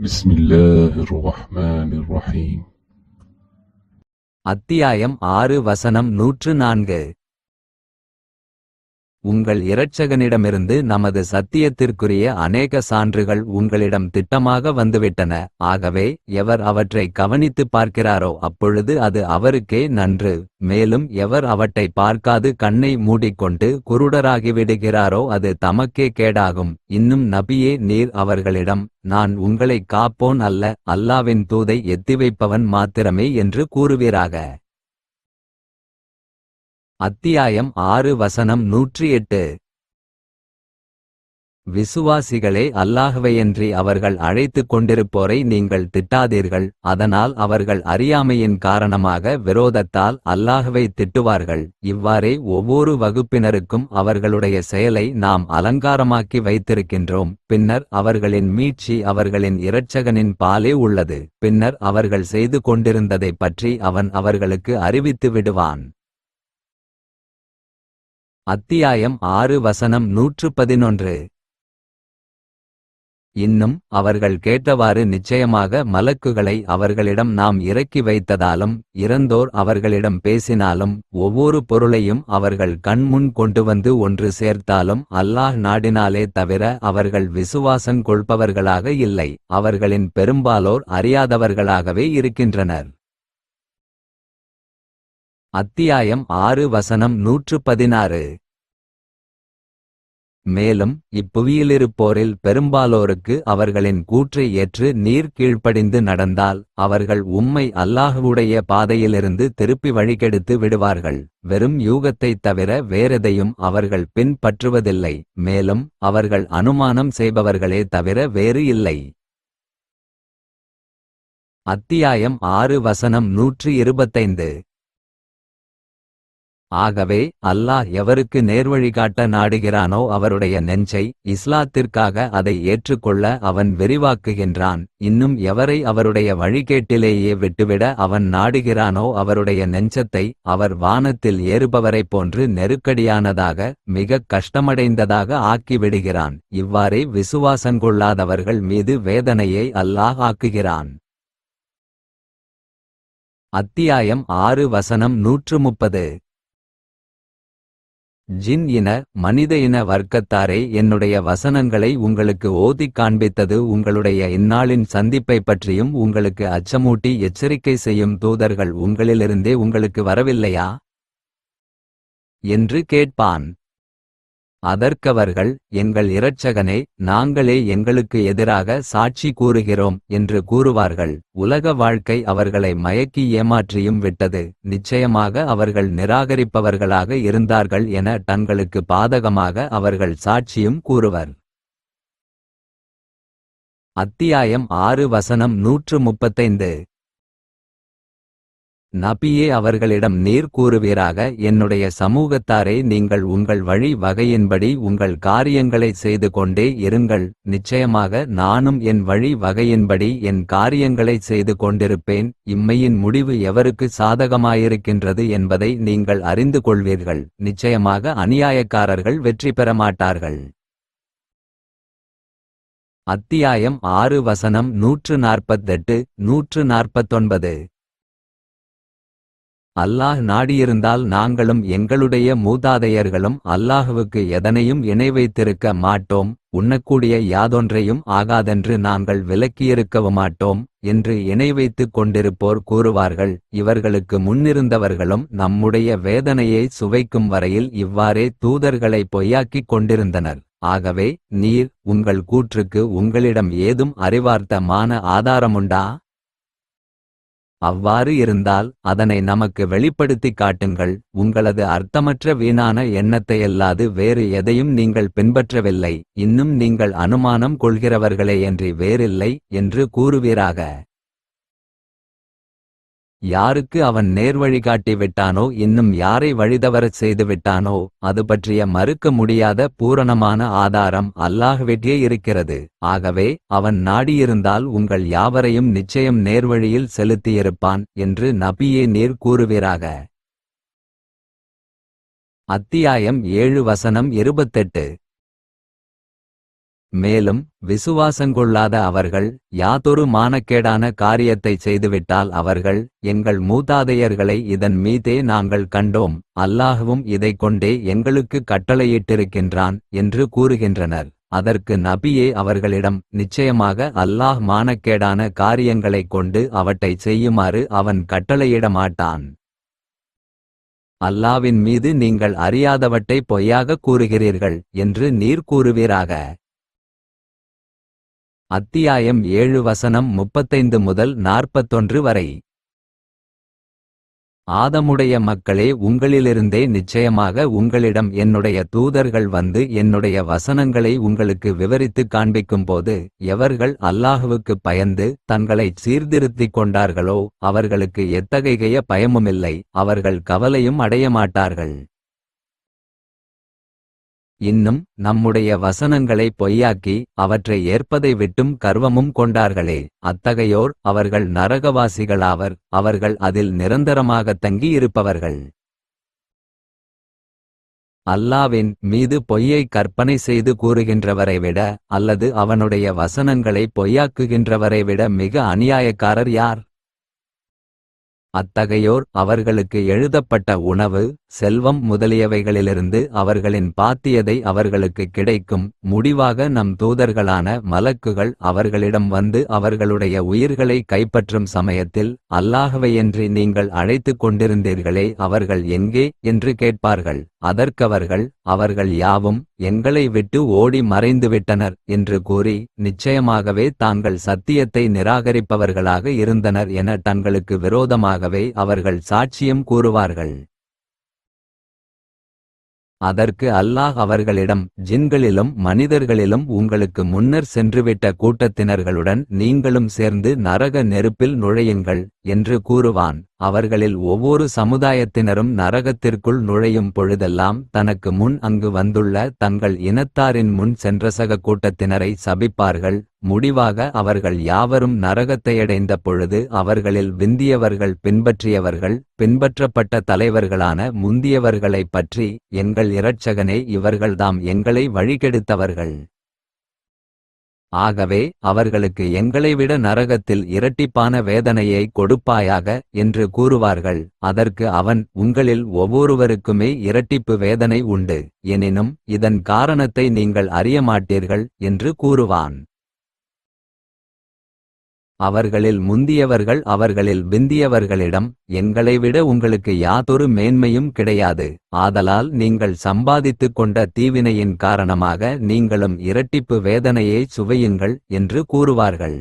بسم الله الرحمن الرحيم. அத்தியாயம் 6 வசனம் 104. உங்கள் இரட்சகனிடமிருந்து நமது சத்தியத்திற்குரிய அநேக சான்றுகள் உங்களிடம் திட்டமாக வந்துவிட்டன. ஆகவே எவர் அவற்றை கவனித்துப் பார்க்கிறாரோ அப்பொழுது அது அவருக்கே நன்று. மேலும் எவர் அவற்றை பார்க்காது கண்ணை மூடிக்கொண்டு குருடராகிவிடுகிறாரோ அது தமக்கே கேடாகும். இன்னும் நபியே, நீர் அவர்களிடம், நான் உங்களைக் காப்போன் அல்ல, அல்லாவின் தூதை எத்திவைப்பவன் மாத்திரமே என்று கூறுவீராக. அத்தியாயம் 6 வசனம் 108. விசுவாசிகளே, அல்லாஹ்வையன்றி அவர்கள் அழைத்துக் கொண்டிருப்போரை நீங்கள் திட்டாதீர்கள். அதனால் அவர்கள் அறியாமையின் காரணமாக விரோதத்தால் அல்லாஹ்வை திட்டுவார்கள். இவ்வாறே ஒவ்வொரு வகுப்பினருக்கும் அவர்களுடைய செயலை நாம் அலங்காரமாக்கி வைத்திருக்கின்றோம். பின்னர் அவர்களின் மீட்சி அவர்களின் இரட்சகனின் பாலே உள்ளது. பின்னர் அவர்கள் செய்து கொண்டிருந்ததைப் பற்றி அவன் அவர்களுக்கு அறிவித்து விடுவான். அத்தியாயம் 6 வசனம் 111. இன்னும் அவர்கள் கேட்டவாறு நிச்சயமாக மலக்குகளை அவர்களிடம் நாம் இறக்கி வைத்ததாலும் இறந்தோர் அவர்களிடம் பேசினாலும் ஒவ்வொரு பொருளையும் அவர்கள் கண்முன் கொண்டுவந்து ஒன்று சேர்த்தாலும் அல்லாஹ் நாடினாலே தவிர அவர்கள் விசுவாசம் கொள்பவர்களாக இல்லை. அவர்களின் பெரும்பாலோர் அறியாதவர்களாகவே இருக்கின்றனர். அத்தியாயம் 6 வசனம் 116. மேலும் இப்புவியிலிருப்போரில் பெரும்பாலோருக்கு அவர்களின் கூற்றை ஏற்று நீர் கீழ்ப்படிந்து நடந்தால் அவர்கள் உம்மை அல்லாஹ்வுடைய பாதையிலிருந்து திருப்பி வழிகெடுத்து விடுவார்கள். வெறும் யூகத்தைத் தவிர வேறெதையும் அவர்கள் பின்பற்றுவதில்லை. மேலும் அவர்கள் அனுமானம் செய்பவர்களே தவிர வேறு இல்லை. அத்தியாயம் 6 வசனம் 125. ஆகவே அல்லாஹ் எவருக்கு நேர்வழிகாட்ட நாடுகிறானோ அவருடைய நெஞ்சை இஸ்லாத்திற்காக அதை ஏற்றுக்கொள்ள அவன் விரிவாக்குகின்றான். இன்னும் எவரை அவருடைய வழிகேட்டிலேயே விட்டுவிட அவன் நாடுகிறானோ அவருடைய நெஞ்சத்தை அவர் வானத்தில் ஏறுபவரைப் போன்று நெருக்கடியானதாக மிகக் கஷ்டமடைந்ததாக ஆக்கிவிடுகிறான். இவ்வாறே விசுவாசங்கொள்ளாதவர்கள் மீது வேதனையை அல்லாஹ் ஆக்குகிறான். அத்தியாயம் 6 வசனம் 130. ஜின் இன மனித இன வர்க்கத்தாரே, என்னுடைய வசனங்களை உங்களுக்கு ஓதிக் காண்பித்தது உங்களுடைய இந்நாளின் சந்திப்பை பற்றியும் உங்களுக்கு அச்சமூட்டி எச்சரிக்கை செய்யும் தூதர்கள் உங்களிலிருந்தே உங்களுக்கு வரவில்லையா என்று கேட்பான். அதற்கவர்கள், எங்கள் இரட்சகனே, நாங்களே எங்களுக்கு எதிராக சாட்சி கூறுகிறோம் என்று கூறுவார்கள். உலக வாழ்க்கை அவர்களை மயக்கி ஏமாற்றியும் விட்டது. நிச்சயமாக அவர்கள் நிராகரிப்பவர்களாக இருந்தார்கள் என தங்களுக்கு பாதகமாக அவர்கள் சாட்சியும் கூறுவர். அத்தியாயம் 6 வசனம் 135. நபியே, அவர்களிடம் நீர் கூறுவீராக, என்னுடைய சமூகத்தாரே, நீங்கள் உங்கள் வழி வகையின்படி உங்கள் காரியங்களை செய்து கொண்டே இருங்கள். நிச்சயமாக நானும் என் வழி வகையின்படி என் காரியங்களை செய்து கொண்டிருப்பேன். இம்மையின் முடிவு எவருக்கு சாதகமாயிருக்கின்றது என்பதை நீங்கள் அறிந்து கொள்வீர்கள். நிச்சயமாக அநியாயக்காரர்கள் வெற்றி பெற மாட்டார்கள். அத்தியாயம் 6 வசனம் 148, 149. அல்லாஹ் நாடியிருந்தால் நாங்களும் எங்களுடைய மூதாதையர்களும் அல்லாஹ்வுக்கு எதனையும் இணை வைத்திருக்க மாட்டோம். உண்ணக்கூடிய யாதொன்றையும் ஆகாதென்று நாங்கள் விலக்கியிருக்கவுமாட்டோம் என்று இணை வைத்துக் கொண்டிருப்போர் கூறுவார்கள். இவர்களுக்கு முன்னிருந்தவர்களும் நம்முடைய வேதனையை சுவைக்கும் வரையில் இவ்வாறே தூதர்களை பொய்யாக்கிக் கொண்டிருந்தனர். ஆகவே நீர் உங்கள் கூற்றுக்கு உங்களிடம் ஏதும் அறிவார்த்தமான ஆதாரமுண்டா? அவ்வாறு இருந்தால் அதனை நமக்கு வெளிப்படுத்திக் காட்டுங்கள். உங்களது அர்த்தமற்ற வீணான எண்ணத்தையல்லாது வேறு எதையும் நீங்கள் பின்பற்றவில்லை. இன்னும் நீங்கள் அனுமானம் கொள்கிறவர்களேயன்றி வேறில்லை என்று கூறுவீராக. யாருக்கு அவன் நேர்வழிகாட்டி விட்டானோ, இன்னும் யாரை வழிதவறச் செய்துவிட்டானோ, அது பற்றிய மறுக்க முடியாத பூரணமான ஆதாரம் அல்லாஹ்விட்டே இருக்கிறது. ஆகவே அவன் நாடியிருந்தால் உங்கள் யாவரையும் நிச்சயம் நேர்வழியில் செலுத்தியிருப்பான் என்று நபியே நீர் கூறுவீராக. அத்தியாயம் 7 வசனம் 28. மேலும் விசுவாசங்கொள்ளாத அவர்கள் யாதொரு மானக்கேடான காரியத்தைச் செய்துவிட்டால் அவர்கள், எங்கள் மூதாதையர்களை இதன் மீதே நாங்கள் கண்டோம், அல்லாஹ்வும் இதைக் கொண்டே எங்களுக்குக் கட்டளையிட்டிருக்கின்றான் என்று கூறுகின்றனர். அதற்கு நபியே அவர்களிடம், நிச்சயமாக அல்லாஹ் மானக்கேடான காரியங்களைக் கொண்டு அவற்றைச் செய்யுமாறு அவன் கட்டளையிட மாட்டான். அல்லாவின் மீது நீங்கள் அறியாதவற்றை பொய்யாகக் கூறுகிறீர்கள் என்று நீர் கூறுவீராக. அத்தியாயம் 7 வசனம் 35 முதல் 41 வரை. ஆதமுடைய மக்களே, உங்களிலிருந்தே நிச்சயமாக உங்களிடம் என்னுடைய தூதர்கள் வந்து என்னுடைய வசனங்களை உங்களுக்கு விவரித்துக் காண்பிக்கும்போது, எவர்கள் அல்லாஹுவுக்குப் பயந்து தங்களைச் சீர்திருத்திக் கொண்டார்களோ அவர்களுக்கு எத்தகைய பயமுமில்லை, அவர்கள் கவலையும் அடையமாட்டார்கள். இன்னும் நம்முடைய வசனங்களை பொய்யாக்கி அவற்றை ஏற்பதை விட்டும் கர்வமும் கொண்டார்களே, அத்தகையோர் அவர்கள் நரகவாசிகளாவர், அவர்கள் அதில் நிரந்தரமாகத் தங்கி இருப்பவர்கள். அல்லாவின் மீது பொய்யை கற்பனை செய்து கூறுகின்றவரை விட, அல்லது அவனுடைய வசனங்களை பொய்யாக்குகின்றவரை விட மிக அநியாயக்காரர் யார்? அத்தகையோர் அவர்களுக்கு எழுதப்பட்ட உணவு, செல்வம் முதலியவைகளிலிருந்து அவர்களின் பாத்தியதை அவர்களுக்கு கிடைக்கும். முடிவாக நம் தூதர்களான மலக்குகள் அவர்களிடம் வந்து அவர்களுடைய உயிர்களை கைப்பற்றும் சமயத்தில், அல்லாஹ்வையன்றி நீங்கள் அழைத்துக் கொண்டிருந்தீர்களே அவர்கள் எங்கே என்று கேட்பார்கள். அதற்கவர்கள், அவர்கள் யாவும் எங்களை விட்டு ஓடி மறைந்துவிட்டனர் என்று கூறி, நிச்சயமாகவே தாங்கள் சத்தியத்தை நிராகரிப்பவர்களாக இருந்தனர் என தங்களுக்கு விரோதமாகவே அவர்கள் சாட்சியம் கூறுவார்கள். அதற்கு அல்லாஹ் அவர்களிடம், ஜின்களிலும் மனிதர்களிலும் உங்களுக்கு முன்னர் சென்றுவிட்ட கூட்டத்தினர்களுடன் நீங்களும் சேர்ந்து நரக நெருப்பில் நுழையுங்கள் என்று கூறுவான். அவர்களில் ஒவ்வொரு சமுதாயத்தினரும் நரகத்திற்குள் நுழையும் பொழுதெல்லாம் தனக்கு முன் அங்கு வந்துள்ள தங்கள் இனத்தாரின் முன் சென்ற சக கூட்டத்தினரை சபிப்பார்கள். முடிவாக அவர்கள் யாவரும் நரகத்தையடைந்த பொழுது அவர்களில் விந்தியவர்கள் பின்பற்றியவர்கள், பின்பற்றப்பட்ட தலைவர்களான முந்தியவர்களைப் பற்றி, எங்கள் இரட்சகனே, இவர்கள்தாம் எங்களை வழிகெடுத்தவர்கள். ஆகவே அவர்களுக்கு எங்களைவிட நரகத்தில் இரட்டிப்பான வேதனையை கொடுப்பாயாக என்று கூறுவார்கள். அதற்கு அவன், உங்களில் ஒவ்வொருவருக்குமே இரட்டிப்பு வேதனை உண்டு, எனினும் இதன் காரணத்தை நீங்கள் அறியமாட்டீர்கள் என்று கூறுவான். அவர்களில் முந்தியவர்கள் அவர்களில் பிந்தியவர்களிடம், எங்களைவிட உங்களுக்கு யாதொரு மேன்மையும் கிடையாது, ஆதலால் நீங்கள் சம்பாதித்துக் கொண்ட தீவினையின் காரணமாக நீங்களும் இரட்டிப்பு வேதனையை சுவையுங்கள் என்று கூறுவார்கள்.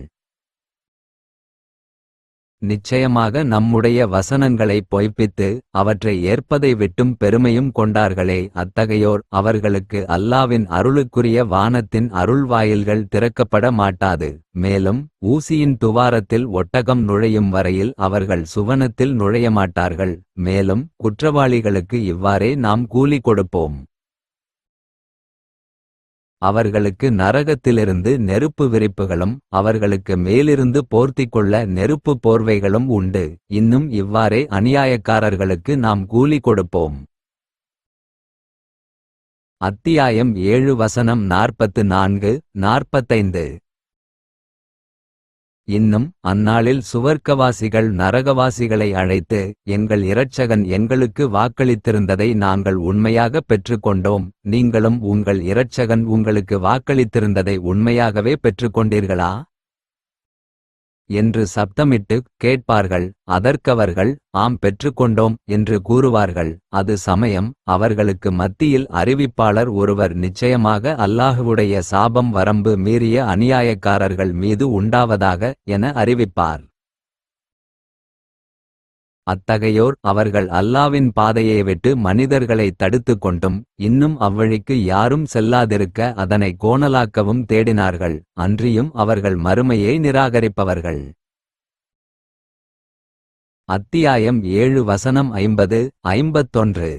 நிச்சயமாக நம்முடைய வசனங்களை பொய்ப்பித்து அவற்றை ஏற்பதை விட்டும் பெருமையும் கொண்டார்களே, அத்தகையோர் அவர்களுக்கு அல்லாவின் அருளுக்குரிய வானத்தின் அருள்வாயில்கள் திறக்கப்பட மாட்டாது. மேலும் ஊசியின் துவாரத்தில் ஒட்டகம் நுழையும் வரையில் அவர்கள் சுவனத்தில் நுழையமாட்டார்கள். மேலும் குற்றவாளிகளுக்கு இவ்வாறே நாம் கூலி கொடுப்போம். அவர்களுக்கு நரகத்திலிருந்து நெருப்பு விரிப்புகளும் அவர்களுக்கு மேலிருந்து போர்த்திக்கொள்ள நெருப்பு போர்வைகளும் உண்டு. இன்னும் இவ்வாறே அநியாயக்காரர்களுக்கு நாம் கூலி கொடுப்போம். அத்தியாயம் 7 வசனம் 44, 45. இன்னும் அந்நாளில் சுவர்க்கவாசிகள் நரகவாசிகளை அழைத்து, எங்கள் இரட்சகன் எங்களுக்கு வாக்களித்திருந்ததை நாங்கள் உண்மையாக பெற்றுக்கொண்டோம், நீங்களும் உங்கள் இரட்சகன் உங்களுக்கு வாக்களித்திருந்ததை உண்மையாகவே பெற்றுக்கொண்டீர்களா என்று சப்தமிட்டு கேட்பார்கள். அதற்கவர்கள், ஆம் பெற்றுக்கொண்டோம் என்று கூறுவார்கள். அது சமயம் அவர்களுக்கு மத்தியில் அறிவிப்பாளர் ஒருவர், நிச்சயமாக அல்லாஹுவுடைய சாபம் வரம்பு மீறிய அநியாயக்காரர்கள் மீது உண்டாவதாக என அறிவிப்பார். அத்தகையோர் அவர்கள் அல்லாவின் பாதையை விட்டு மனிதர்களை தடுத்துக் கொண்டும், இன்னும் அவ்வழிக்கு யாரும் செல்லாதிருக்க அதனை கோணலாக்கவும் தேடினார்கள். அன்றியும் அவர்கள் மறுமையை நிராகரிப்பவர்கள். அத்தியாயம் 7 வசனம் 50, 51.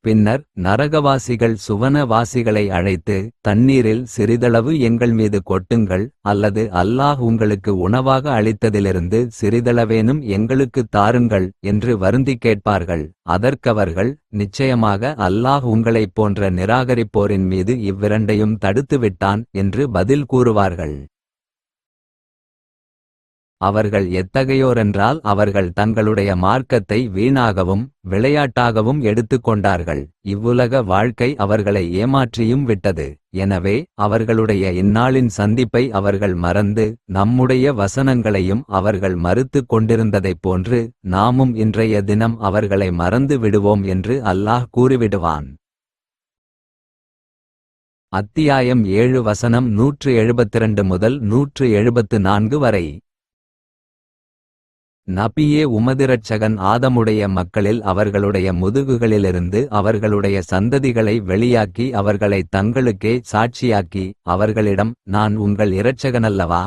பின்னர் நரகவாசிகள் சுவனவாசிகளை அழைத்து, தண்ணீரில் சிறிதளவு எங்கள் மீது கொட்டுங்கள், அல்லது அல்லாஹ் உங்களுக்கு உணவாக அளித்ததிலிருந்து சிறிதளவேனும் எங்களுக்குத் தாருங்கள் என்று வருந்திக் கேட்பார்கள். அதற்கவர்கள், நிச்சயமாக அல்லாஹ் உங்களைப் போன்ற நிராகரிப்போரின் மீது இவ்விரண்டையும் தடுத்துவிட்டான் என்று பதில் கூறுவார்கள். அவர்கள் எத்தகையோரென்றால் அவர்கள் தங்களுடைய மார்க்கத்தை வீணாகவும் விளையாட்டாகவும் எடுத்துக்கொண்டார்கள். இவ்வுலக வாழ்க்கை அவர்களை ஏமாற்றியும் விட்டது. எனவே அவர்களுடைய இந்நாளின் சந்திப்பை அவர்கள் மறந்து, நம்முடைய வசனங்களையும் அவர்கள் மறுத்துக் கொண்டிருந்ததைப் போன்று நாமும் இன்றைய தினம் அவர்களை மறந்து விடுவோம் என்று அல்லாஹ் கூறிவிடுவான். அத்தியாயம் 7 வசனம் 172 முதல் 174 வரை. நபியே, உமதிரட்சகன் ஆதமுடைய மக்களில் அவர்களுடைய முதுகுகளிலிருந்து அவர்களுடைய சந்ததிகளை வெளியாக்கி அவர்களைத் தங்களுக்கே சாட்சியாக்கி அவர்களிடம், நான் உங்கள் இரட்சகனல்லவா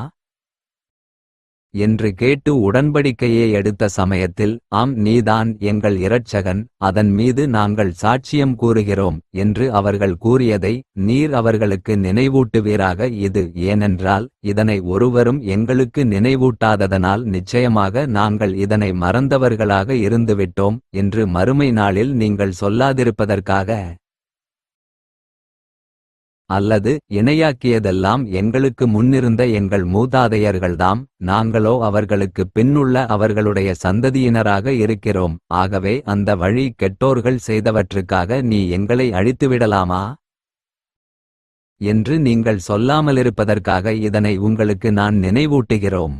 என்று கேட்டு உடன்படிக்கையை எடுத்த சமயத்தில், ஆம், நீதான் எங்கள் இரட்சகன், அதன் மீது நாங்கள் சாட்சியம் கூறுகிறோம் என்று அவர்கள் கூறியதை நீர் அவர்களுக்கு நினைவூட்டுவீராக. இது ஏனென்றால் இதனை ஒருவரும் எங்களுக்கு நினைவூட்டாததனால் நிச்சயமாக நாங்கள் இதனை மறந்தவர்களாக இருந்துவிட்டோம் என்று மறுமை நாளில் நீங்கள் சொல்லாதிருப்பதற்காக. அல்லது இணையாக்கியதெல்லாம் எங்களுக்கு முன்னிருந்த எங்கள் மூதாதையர்கள்தாம், நாங்களோ அவர்களுக்குப் பின்னுள்ள அவர்களுடைய சந்ததியினராக இருக்கிறோம். ஆகவே அந்த வழி கெட்டோர்கள் செய்தவற்றுக்காக நீ எங்களை அழித்துவிடலாமா என்று நீங்கள் சொல்லாமலிருப்பதற்காக இதனை உங்களுக்கு நான் நினைவூட்டுகிறோம்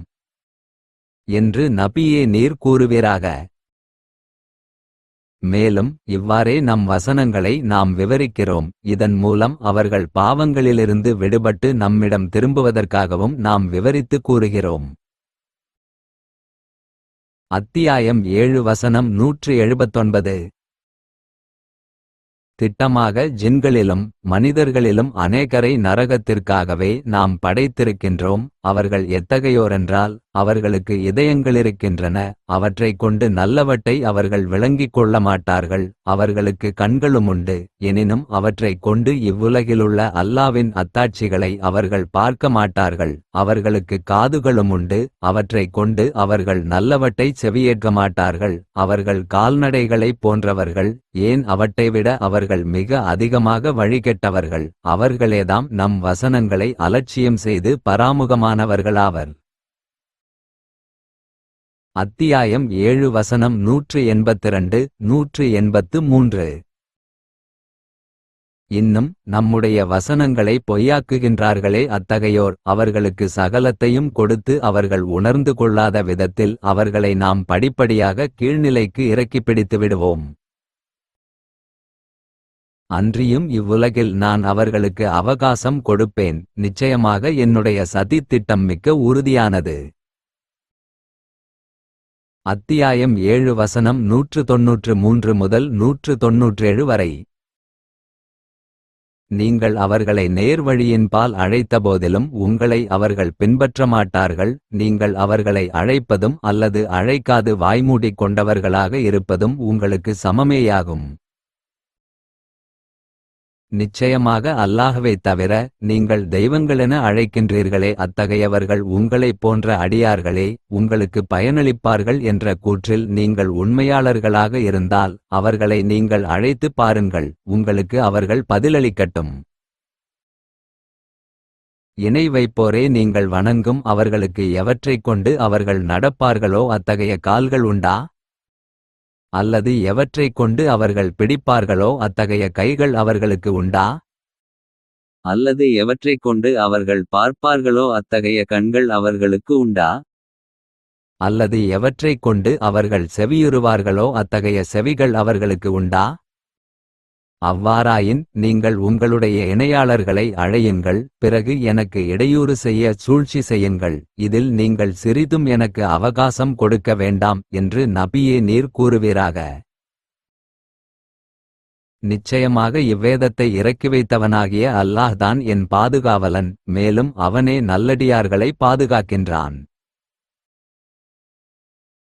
என்று நபியே நீர் கூறுவீராக. மேலும் இவ்வாறே நம் வசனங்களை நாம் விவரிக்கிறோம். இதன் மூலம் அவர்கள் பாவங்களிலிருந்து விடுபட்டு நம்மிடம் திரும்புவதற்காகவும் நாம் விவரித்து கூறுகிறோம். அத்தியாயம் 7 வசனம் 179. திட்டமாக ஜின்களிலும் மனிதர்களிலும் அநேகரை நரகத்திற்காகவே நாம் படைத்திருக்கின்றோம். அவர்கள் எத்தகையோரென்றால் அவர்களுக்கு இதயங்களிருக்கின்றன, அவற்றைக் கொண்டு நல்லவற்றை அவர்கள் விளங்கிக் கொள்ள மாட்டார்கள். அவர்களுக்கு கண்களுமுண்டு, எனினும் அவற்றைக் கொண்டு இவ்வுலகிலுள்ள அல்லாவின் அத்தாட்சிகளை அவர்கள் பார்க்க மாட்டார்கள். அவர்களுக்கு காதுகளுமுண்டு, அவற்றைக் கொண்டு அவர்கள் நல்லவற்றைச் செவியேற்க மாட்டார்கள். அவர்கள் கால்நடைகளைப் போன்றவர்கள், ஏன் அவற்றைவிட அவர்கள் மிக அதிகமாக வழிகெட்டவர்கள். அவர்களேதாம் நம் வசனங்களை அலட்சியம் செய்து பராமுகமானவர்களாவர். அத்தியாயம் 7 வசனம் 182 183. இன்னும் நம்முடைய வசனங்களை பொய்யாக்குகின்றார்களே, அத்தகையோர் அவர்களுக்கு சகலத்தையும் கொடுத்து அவர்கள் உணர்ந்து கொள்ளாத விதத்தில் அவர்களை நாம் படிப்படியாக கீழ்நிலைக்கு இறக்கிப் பிடித்து விடுவோம். அன்றியும் இவ்வுலகில் நான் அவர்களுக்கு அவகாசம் கொடுப்பேன், நிச்சயமாக என்னுடைய சதித்திட்டம் மிக்க உறுதியானது. அத்தியாயம் 7 வசனம் 193 முதல் 197 வரை. நீங்கள் அவர்களை நேர்வழியின்பால் அழைத்தபோதிலும் உங்களை அவர்கள் பின்பற்ற மாட்டார்கள். நீங்கள் அவர்களை அழைப்பதும் அல்லது அழைக்காது வாய்மூடிக் கொண்டவர்களாக இருப்பதும் உங்களுக்கு சமமேயாகும். நிச்சயமாக அல்லாஹ்வைத் தவிர நீங்கள் தெய்வங்களென அழைக்கின்றீர்களே, அத்தகையவர்கள் உங்களைப் போன்ற அடியார்களே, உங்களுக்கு பயனளிப்பார்கள் என்ற கூற்றில் நீங்கள் உண்மையாளர்களாக இருந்தால் அவர்களை நீங்கள் அழைத்துப் பாருங்கள், உங்களுக்கு அவர்கள் பதிலளிக்கட்டும். இணை வைப்போரே, நீங்கள் வணங்கும் அவர்களுக்கு எவற்றைக் கொண்டு அவர்கள் நடப்பார்களோ அத்தகைய கால்கள் உண்டா? அல்லது எவற்றைக் கொண்டு அவர்கள் பிடிப்பார்களோ அத்தகைய கைகள் அவர்களுக்கு உண்டா? அல்லது எவற்றைக் கொண்டு அவர்கள் பார்ப்பார்களோ அத்தகைய கண்கள் அவர்களுக்கு உண்டா? அல்லது எவற்றைக் கொண்டு அவர்கள் செவியுறுவார்களோ அத்தகைய செவிகள் அவர்களுக்கு உண்டா? அவ்வாறாயின் நீங்கள் உங்களுடைய இணையாளர்களை அழையுங்கள், பிறகு எனக்கு இடையூறு செய்ய சூழ்ச்சி செய்யுங்கள், இதில் நீங்கள் சிறிதும் எனக்கு அவகாசம் கொடுக்க வேண்டாம் என்று நபியே நீர் கூறுவீராக. நிச்சயமாக இவ்வேதத்தை இறக்கி வைத்தவனாகிய அல்லாஹ் தான் என் பாதுகாவலன், மேலும் அவனே நல்லடியார்களை பாதுகாக்கின்றான்.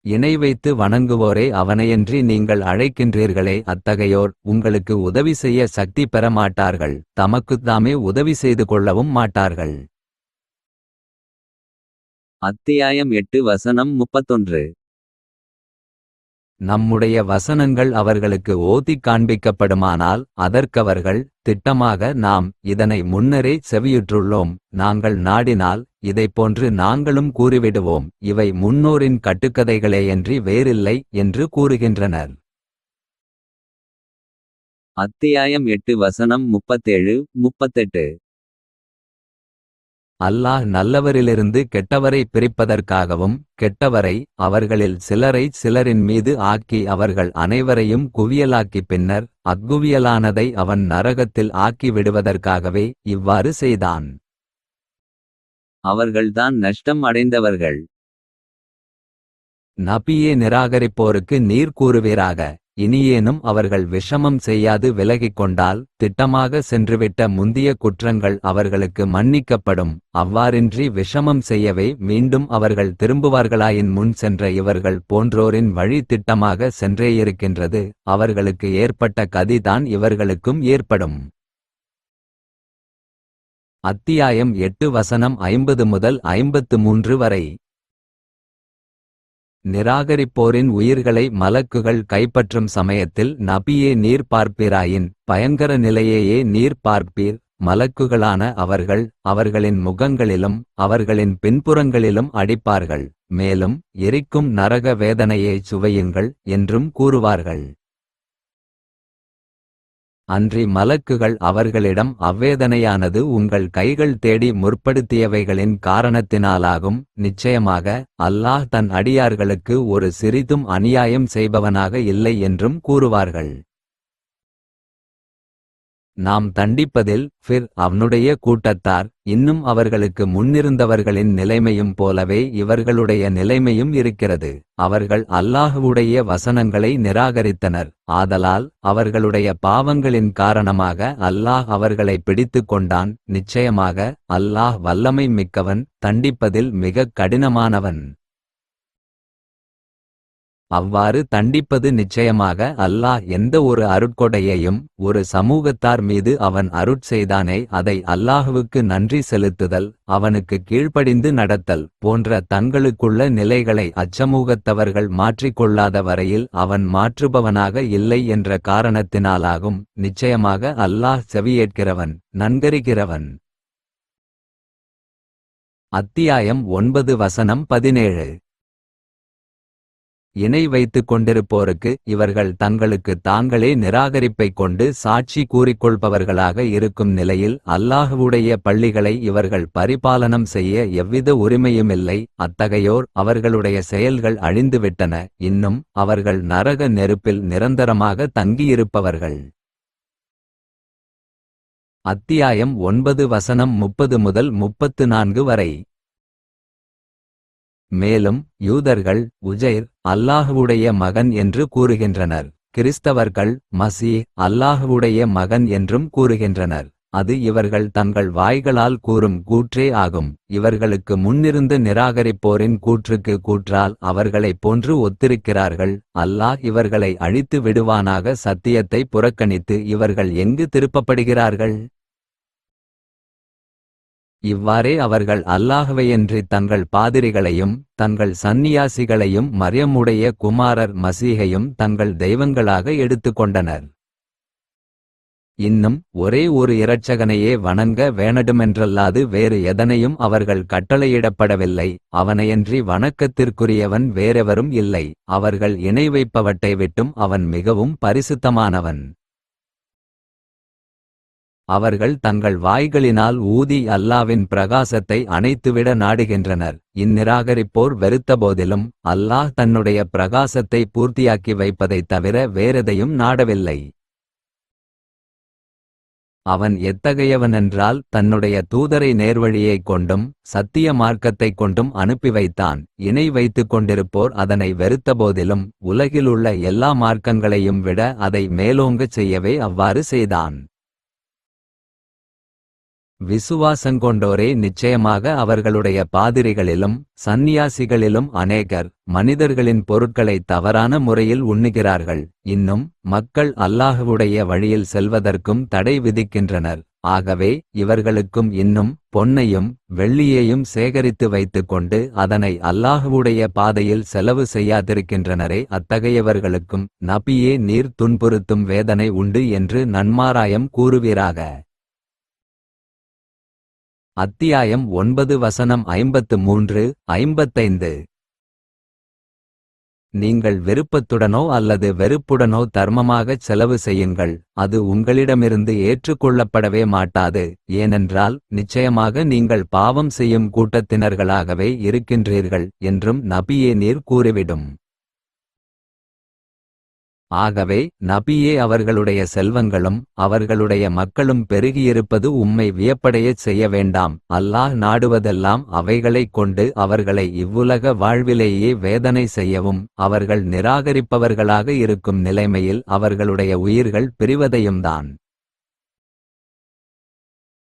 இணை வைத்து வணங்குவோரே அவனையன்றி நீங்கள் அழைக்கின்றீர்களே. அத்தகையோர் உங்களுக்கு உதவி செய்ய சக்தி பெற மாட்டார்கள், தமக்குத்தாமே உதவி செய்து கொள்ளவும் மாட்டார்கள். அத்தியாயம் 8 வசனம் 31. நம்முடைய வசனங்கள் அவர்களுக்கு ஓதிக் காண்பிக்கப்படுமானால் அதற்கவர்கள் திட்டமாக நாம் இதனை முன்னரே செவியுற்றுள்ளோம், நாங்கள் நாடினால் இதைப்போன்று நாங்களும் கூறிவிடுவோம், இவை முன்னோரின் கட்டுக்கதைகளேயன்றி வேறில்லை என்று கூறுகின்றனர். அத்தியாயம் 8 வசனம் 37, 38. அல்லாஹ் நல்லவரிலிருந்து கெட்டவரை பிரிப்பதற்காகவும் கெட்டவரை அவர்களில் சிலரை சிலரின் மீது ஆக்கி அவர்கள் அனைவரையும் குவியலாக்கி பின்னர் அக்குவியலானதை அவன் நரகத்தில் ஆக்கி விடுவதற்காகவே இவ்வாறு செய்தான். அவர்கள்தான் நஷ்டம் அடைந்தவர்கள். நபியே, நிராகரிப்போருக்கு நீர் கூறுவீராக. இனியேனும் அவர்கள் விஷமம் செய்யாது விலகிக் கொண்டால் திட்டமாக சென்றுவிட்ட முந்திய குற்றங்கள் அவர்களுக்கு மன்னிக்கப்படும். அவ்வாறின்றி விஷமம் செய்யவே மீண்டும் அவர்கள் திரும்புவார்களாயின் முன் சென்ற இவர்கள் போன்றோரின் வழி திட்டமாக சென்றேயிருக்கின்றது. அவர்களுக்கு ஏற்பட்ட கதிதான் இவர்களுக்கும் ஏற்படும். அத்தியாயம் 8 வசனம் 50 முதல் 53 வரை. நிராகரிப்போரின் உயிர்களை மலக்குகள் கைப்பற்றும் சமயத்தில் நபியே, நீர் பார்ப்பீராயின் பயங்கர நிலையையே நீர் பார்ப்பீர். மலக்குகளான அவர்கள் அவர்களின் முகங்களிலும் அவர்களின் பின்புறங்களிலும் அடிப்பார்கள், மேலும் எரிக்கும் நரக வேதனையை சுவையுங்கள் என்றும் கூறுவார்கள். அன்றி மலக்குகள் அவர்களிடம் அவ்வேதனையானது உங்கள் கைகள் தேடி முற்படுத்தியவைகளின் காரணத்தினாலாகும். நிச்சயமாக அல்லாஹ் தன் அடியார்களுக்கு ஒரு சிறிதும் அநியாயம் செய்பவனாக இல்லை என்றும் கூறுவார்கள். நாம் தண்டிப்பதில் அவனுடைய கூட்டத்தார் இன்னும் அவர்களுக்கு முன்னிருந்தவர்களின் நிலைமையும் போலவே இவர்களுடைய நிலைமையும் இருக்கிறது. அவர்கள் அல்லாஹுவுடைய வசனங்களை நிராகரித்தனர், ஆதலால் அவர்களுடைய பாவங்களின் காரணமாக அல்லாஹ் அவர்களை பிடித்து கொண்டான். நிச்சயமாக அல்லாஹ் வல்லமை மிக்கவன், தண்டிப்பதில் மிகக் கடினமானவன். அவ்வாறு தண்டிப்பது நிச்சயமாக அல்லாஹ் எந்த ஒரு அருட்கொடையையும் ஒரு சமூகத்தார் மீது அவன் அருட்செய்தானே அதை அல்லாஹுவுக்கு நன்றி செலுத்துதல், அவனுக்கு கீழ்ப்படிந்து நடத்தல் போன்ற தங்களுக்குள்ள நிலைகளை அச்சமூகத்தவர்கள் மாற்றிக்கொள்ளாத வரையில் அவன் மாற்றுபவனாக இல்லை என்ற காரணத்தினாலாகும். நிச்சயமாக அல்லாஹ் செவியேற்கிறவன், நன்கறிகிறவன். அத்தியாயம் 9 வசனம் 17. இணை வைத்துக் கொண்டிருப்போருக்கு இவர்கள் தங்களுக்கு தாங்களே நிராகரிப்பைக் கொண்டு சாட்சி கூறிக்கொள்பவர்களாக இருக்கும் நிலையில் அல்லாஹுவுடைய பள்ளிகளை இவர்கள் பரிபாலனம் செய்ய எவ்வித உரிமையுமில்லை. அத்தகையோர் அவர்களுடைய செயல்கள் அழிந்துவிட்டன, இன்னும் அவர்கள் நரக நெருப்பில் நிரந்தரமாக தங்கியிருப்பவர்கள். அத்தியாயம் 9 வசனம் 30 முதல் 34 வரை. மேலும் யூதர்கள் உஜைர் அல்லாஹுவுடைய மகன் என்று கூறுகின்றனர், கிறிஸ்தவர்கள் மசீஹ் அல்லாஹுவுடைய மகன் என்றும் கூறுகின்றனர். அது இவர்கள் தங்கள் வாய்களால் கூறும் கூற்றே ஆகும். இவர்களுக்கு முன்னிருந்து நிராகரிப்போரின் கூற்றுக்கு கூற்றால் அவர்களைப் போன்று ஒத்திருக்கிறார்கள். அல்லாஹ் இவர்களை அழித்து விடுவானாக. சத்தியத்தை புறக்கணித்து இவர்கள் எங்கு திருப்பப்படுகிறார்கள்? இவ்வாறே அவர்கள் அல்லாஹுவையன்றி தங்கள் பாதிரிகளையும் தங்கள் சந்நியாசிகளையும் மரியமுடைய குமாரர் மசீகையும் தங்கள் தெய்வங்களாக எடுத்துக்கொண்டனர். இன்னும் ஒரே ஒரு இரட்சகனையே வணங்க வேணடுமென்றல்லாது வேறு எதனையும் அவர்கள் கட்டளையிடப்படவில்லை. அவனையன்றி வணக்கத்திற்குரியவன் வேறெவரும் இல்லை. அவர்கள் இணை வைப்பவற்றை விட்டும் அவன் மிகவும் பரிசுத்தமானவன். அவர்கள் தங்கள் வாய்களினால் ஊதி அல்லாவின் பிரகாசத்தை அணைத்துவிட நாடுகின்றனர். இந்நிராகரிப்போர் வெறுத்தபோதிலும் அல்லாஹ் தன்னுடைய பிரகாசத்தை பூர்த்தியாக்கி வைப்பதைத் தவிர வேறெதையும் நாடவில்லை. அவன் எத்தகையவனென்றால் தன்னுடைய தூதரை நேர்வழியைக் கொண்டும் சத்திய மார்க்கத்தைக் கொண்டும் அனுப்பி வைத்தான். இணை வைத்துக் கொண்டிருப்போர் அதனை வெறுத்தபோதிலும் உலகிலுள்ள எல்லா மார்க்கங்களையும் விட அதை மேலோங்கச் செய்யவே அவ்வாறு செய்தான். விசுவாசங்கொண்டோரே நிச்சயமாக அவர்களுடைய பாதிரிகளிலும் சந்நியாசிகளிலும் அநேகர் மனிதர்களின் பொருட்களை தவறான முறையில் உண்ணுகிறார்கள். இன்னும் மக்கள் அல்லாஹ்வுடைய வழியில் செல்வதற்கும் தடை விதிக்கின்றனர். ஆகவே இவர்களுக்கும் இன்னும் பொன்னையும் வெள்ளியையும் சேகரித்து வைத்துக்கொண்டு அதனை அல்லாஹ்வுடைய பாதையில் செலவு செய்யாதிருக்கின்றனரே, அத்தகையவர்களுக்கும் நபியே நீர் துன்புறுத்தும் வேதனை உண்டு என்று நன்மாராயம் கூறுவீராக. அத்தியாயம் 9 வசனம் 53, 55. நீங்கள் விருப்பத்துடனோ அல்லது வெறுப்புடனோ தர்மமாகச் செலவு செய்யுங்கள், அது உங்களிடமிருந்து ஏற்றுக்கொள்ளப்படவே மாட்டாது. ஏனென்றால் நிச்சயமாக நீங்கள் பாவம் செய்யும் கூட்டத்தினர்களாகவே இருக்கின்றீர்கள் என்றும் நபியே நீர் கூறிவிடும். ஆகவே நபியே அவர்களுடைய செல்வங்களும் அவர்களுடைய மக்களும் பெருகியிருப்பது உம்மை வியப்படையச் செய்ய வேண்டாம். அல்லாஹ் நாடுவதெல்லாம் அவைகளைக் கொண்டு அவர்களை இவ்வுலக வாழ்விலேயே வேதனை செய்யவும் அவர்கள் நிராகரிப்பவர்களாக இருக்கும் நிலைமையில் அவர்களுடைய உயிர்கள் பிரிவதையும்தான்.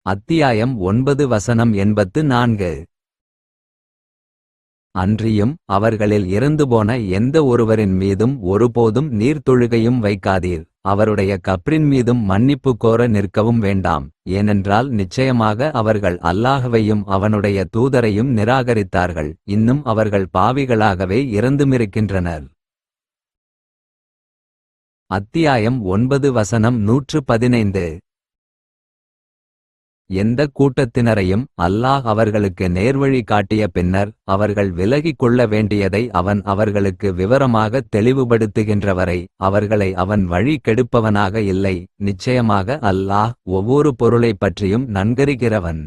அத்தியாயம் 9 வசனம் 84. அன்றியும் அவர்களில் இறந்துபோன எந்த ஒருவரின் மீதும் ஒருபோதும் நீர்த்தொழுகையும் வைக்காதீர். அவருடைய கப்ரின் மீதும் மன்னிப்பு கோர நிற்கவும் வேண்டாம். ஏனென்றால் நிச்சயமாக அவர்கள் அல்லாஹ்வையும் அவனுடைய தூதரையும் நிராகரித்தார்கள். இன்னும் அவர்கள் பாவிகளாகவே இறந்துமிருக்கின்றனர். அத்தியாயம் 9 வசனம் 115. எந்த கூட்டத்தினரையும் அல்லாஹ் அவர்களுக்கு நேர்வழி காட்டிய பின்னர் அவர்கள் விலகிக் கொள்ள வேண்டியதை அவன் அவர்களுக்கு விவரமாகத் தெளிவுபடுத்துகின்றவரை அவர்களை அவன் வழி கெடுப்பவனாக இல்லை. நிச்சயமாக அல்லாஹ் ஒவ்வொரு பொருளைப் பற்றியும் நன்கறிகிறவன்.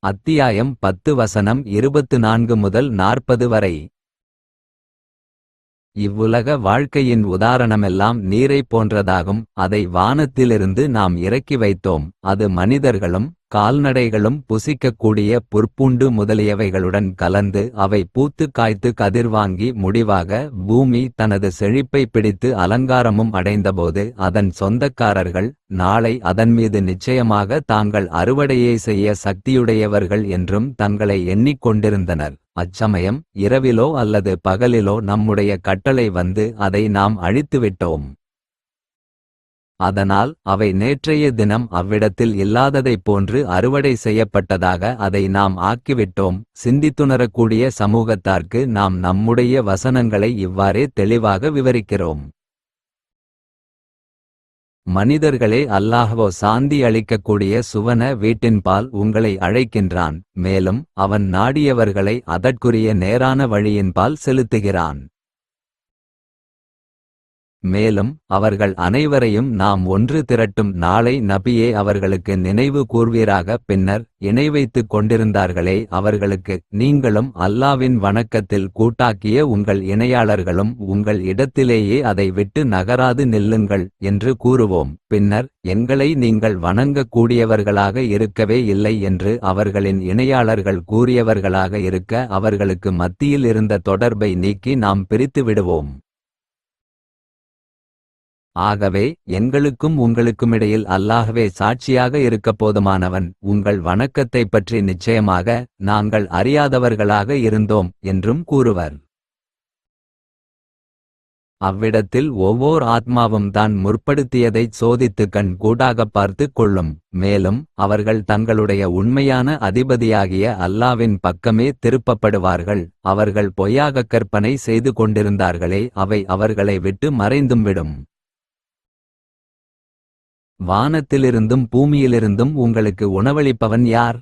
அத்தியாயம் 10 வசனம் 24 முதல் 40 வரை. இவ்வுலக வாழ்க்கையின் உதாரணமெல்லாம் நீரைப் போன்றதாகும். அதை வானத்திலிருந்து நாம் இறக்கி வைத்தோம். அது மனிதர்களும் கால்நடைகளும் புசிக்கக்கூடிய புற்பூண்டு முதலியவைகளுடன் கலந்து அவை பூத்து காய்த்து கதிர்வாங்கி முடிவாக பூமி தனது செழிப்பை பிடித்து அலங்காரமும் அடைந்தபோது அதன் சொந்தக்காரர்கள் நாளை அதன்மீது நிச்சயமாக தாங்கள் அறுவடையை செய்ய சக்தியுடையவர்கள் என்றும் தங்களை எண்ணிக்கொண்டிருந்தனர். அச்சமயம் இரவிலோ அல்லது பகலிலோ நம்முடைய கட்டளை வந்து அதை நாம் அழித்துவிட்டோம். அதனால் அவை நேற்றைய தினம் அவ்விடத்தில் இல்லாததைப் போன்று அறுவடை செய்யப்பட்டதாக அதை நாம் ஆக்கிவிட்டோம். சிந்தித்துணரக்கூடிய சமூகத்தார்க்கு நாம் நம்முடைய வசனங்களை இவ்வாறே தெளிவாக விவரிக்கிறோம். மனிதர்களே, அல்லாஹ்வோ சாந்தி அளிக்கக்கூடிய சுவன வீட்டின்பால் உங்களை அழைக்கின்றான். மேலும் அவன் நாடியவர்களை அதற்குரிய நேரான வழியின்பால் செலுத்துகிறான். மேலும் அவர்கள் அனைவரையும் நாம் ஒன்று திரட்டும் நாளை நபியே அவர்களுக்கு நினைவு கூர்வீராக. பின்னர் இணைவைத்துக் கொண்டிருந்தார்களே அவர்களுக்கு, நீங்களும் அல்லாவின் வணக்கத்தில் கூட்டாக்கிய உங்கள் இணையாளர்களும் உங்கள் இடத்திலேயே அதை விட்டு நகராது நில்லுங்கள் என்று கூறுவோம். பின்னர் எங்களை நீங்கள் வணங்கக்கூடியவர்களாக இருக்கவே இல்லை என்று அவர்களின் இணையாளர்கள் கூறியவர்களாக இருக்க அவர்களுக்கு மத்தியில் இருந்த தொடர்பை நீக்கி நாம் பிரித்து விடுவோம். ஆகவே எங்களுக்கும் உங்களுக்குமிடையில் அல்லாஹ்வே சாட்சியாக இருக்கப் போதுமானவன். உங்கள் வணக்கத்தைப் பற்றி நிச்சயமாக நாங்கள் அறியாதவர்களாக இருந்தோம் என்றும் கூறுவர். அவ்விடத்தில் ஒவ்வோர் ஆத்மாவும் தான் முற்படுத்தியதைச் சோதித்து கண் கூடாகப் பார்த்து கொள்ளும். மேலும் அவர்கள் தங்களுடைய உண்மையான அதிபதியாகிய அல்லாவின் பக்கமே திருப்பப்படுவார்கள். அவர்கள் பொய்யாகக் கற்பனை செய்து கொண்டிருந்தார்களே அவை அவர்களை விட்டு மறைந்தும்விடும். வானத்திலிருந்தும் பூமியிலிருந்தும் உங்களுக்கு உணவளிப்பவன் யார்?